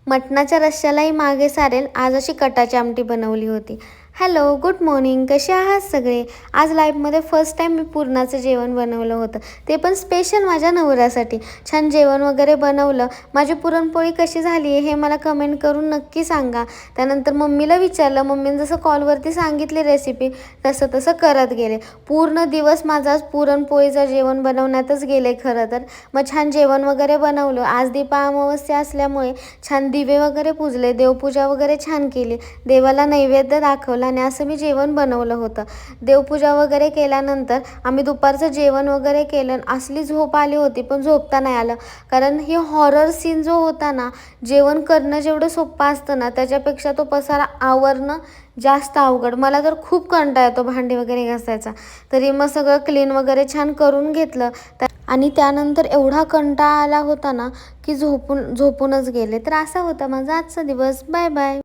मटणाच्या रश्श्यालाही मागे सारेल आज अशी कटाची आमटी बनवली होती. Hello, good morning. कसे आहात सगळे? आज लाईफमध्ये फर्स्ट टाईम मी पुरणाचं जेवण बनवलं होतं, ते पण स्पेशल माझ्या नवऱ्यासाठी. छान जेवण वगैरे बनवलं. माझी पुरणपोळी कशी झाली आहे हे मला कमेंट करून नक्की सांगा. त्यानंतर मम्मीला विचारलं, मम्मीने जसं कॉलवरती सांगितली रेसिपी तसं तसं करत गेले. पूर्ण दिवस माझा आज पुरणपोळीचं जेवण बनवण्यातच गेले खरं तर. मग छान जेवण वगैरे बनवलं. आज दीपा अमावस्या असल्यामुळे छान दिवे वगैरे पूजले, देवपूजा वगैरे छान केली, देवाला नैवेद्य दाखवला आणि असं मी जेवण बनवलं होतं. देवपूजा वगैरे केल्यानंतर आम्ही दुपारचं जेवण वगैरे केलं. असली झोप आली होती पण झोपता नाही आलं, कारण ही हॉरर सीन जो होता ना, जेवण करणं जेवढं सोपं असतं ना त्याच्यापेक्षा तो पसारा आवरणं जास्त अवघड. मला तर खूप कंटाळा येतो भांडी वगैरे घासायचा. तरी मग सगळं क्लीन वगैरे छान करून घेतलं आणि त्यानंतर एवढा कंटाळा आला होता ना की झोपूनच गेले. तर असा होता माझा आजचा दिवस. Bye bye.